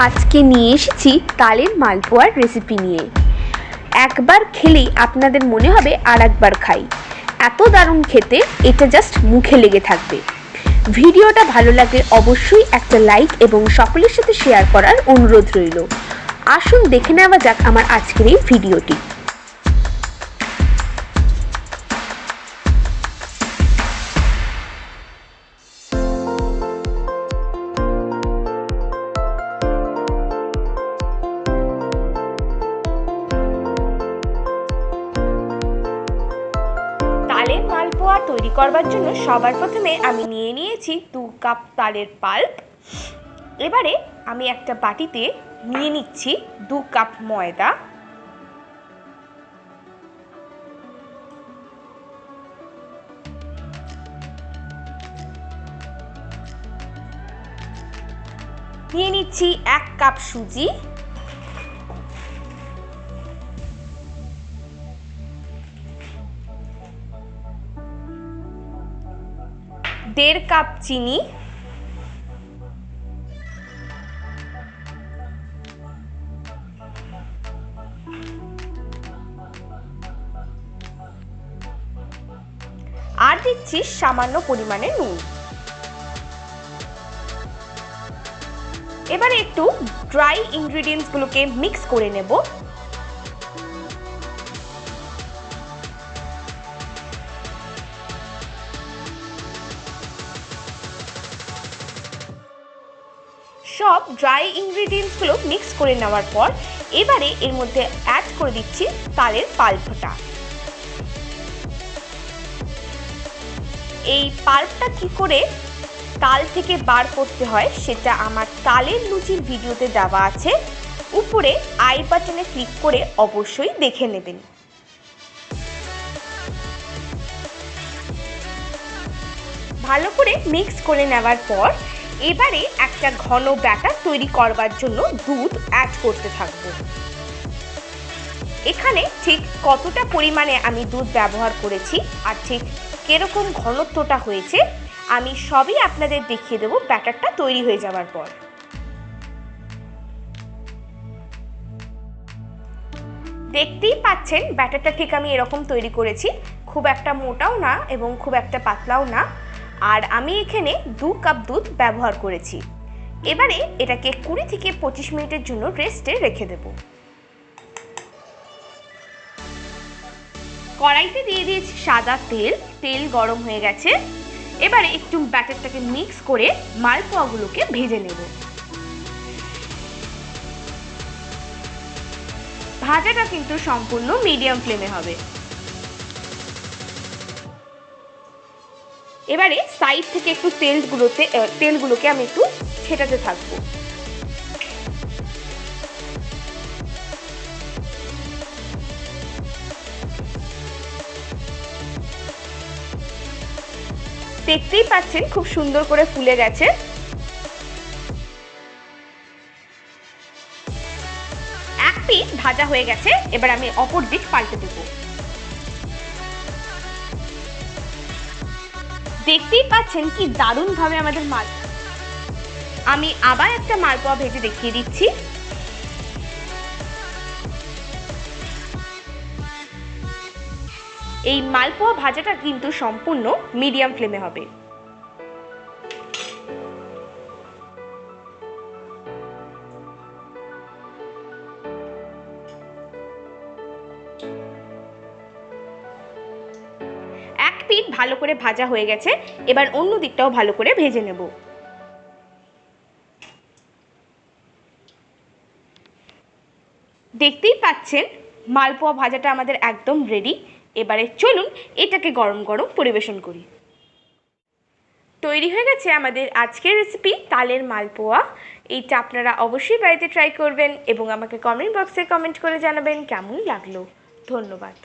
আজকে নিয়ে এসেছি তালের মালপোয়ার রেসিপি নিয়ে। একবার খেলেই আপনাদের মনে হবে আর একবার খাই, এত দারুণ খেতে, এটা জাস্ট মুখে লেগে থাকবে। ভিডিওটা ভালো লাগলে অবশ্যই একটা লাইক এবং সকলের সাথে শেয়ার করার অনুরোধ রইল। আসুন দেখে নেওয়া যাক আমার আজকের এই ভিডিওটি। তালের মালপোয়া তৈরি করবার জন্য সবার প্রথমে আমি নিয়ে নিয়েছি 2 কাপ তালের পাল্প। এবারে আমি একটা বাটিতে নিয়ে নিচ্ছি 2 কাপ ময়দা, নিয়ে নিচ্ছি 1 কাপ সুজি, দেড় কাপ চিনি, আর দিচ্ছি সামান্য পরিমাণে নুন। এবারে একটু ড্রাই ইনগ্রেডিয়েন্টস গুলোকে মিক্স করে নেব। সব ড্রাই ইনগ্রেডিয়েন্টস গুলো মিক্স করে নেওয়ার পর এবারে এর মধ্যে অ্যাড করে দিচ্ছি তালের পাল্পটা। এই পাল্পটা কি করে তাল থেকে বার করতে হয় সেটা আমার তালের লুচির ভিডিওতে দেওয়া আছে, উপরে আই বাটনে ক্লিক করে অবশ্যই দেখে নেবেন। ভালো করে মিক্স করে নেওয়ার পর এবারে একটা ঘন ব্যাটার তৈরি করবার জন্য দুধ অ্যাড করতে থাকবো। এখানে ঠিক কতটা পরিমাণে আমি দুধ ব্যবহার করেছি আর ঠিক কিরকম ঘনত্বটা হয়েছে আমি সবই আপনাদের দেখিয়ে দেবো ব্যাটারটা তৈরি হয়ে যাওয়ার পর। দেখতেই পাচ্ছেন ব্যাটারটা ঠিক আমি এরকম তৈরি করেছি, খুব একটা মোটাও না এবং খুব একটা পাতলাও না। আর আমি এখানে 2 কাপ দুধ ব্যবহার করেছি। এবারে এটাকে 20 থেকে 25 মিনিটের জন্য রেস্টে রেখে দেব। কড়াইতে দিয়ে দিয়েছি সাদা তেল, তেল গরম হয়ে গেছে। এবারে একটু ব্যাটারটাকে মিক্স করে মালপোয়াগুলোকে ভেজে নেব। ভাজাটা কিন্তু সম্পূর্ণ মিডিয়াম ফ্লেমে হবে। এবারে সাইড থেকে একটু তেলগুলোকে আমি একটু ছেটাতে থাকবো। দেখতেই পাচ্ছেন খুব সুন্দর করে ফুলে গেছে। এক পিঠ ভাজা হয়ে গেছে, এবার আমি অপর দিক পাল্টে দেব। দেখতেই পাচ্ছেন কি দারুণ ভাবে আমাদের আমি আবার একটা মালপোয়া ভেজে দেখিয়ে দিচ্ছি। এই মালপোয়া ভাজাটা কিন্তু সম্পূর্ণ মিডিয়াম ফ্লেমে হবে। এক পিঠ ভালো করে ভাজা হয়ে গেছে, এবার অন্য দিকটাও ভালো করে ভেজে নেব। দেখতেই পাচ্ছেন মালপোয়া ভাজাটা আমাদের একদম রেডি। এবারে চলুন এটাকে গরম গরম পরিবেশন করি। তৈরি হয়ে গেছে আমাদের আজকের রেসিপি তালের মালপোয়া। এইটা আপনারা অবশ্যই বাড়িতে ট্রাই করবেন এবং আমাকে কমেন্ট বক্সে কমেন্ট করে জানাবেন কেমন লাগলো। ধন্যবাদ।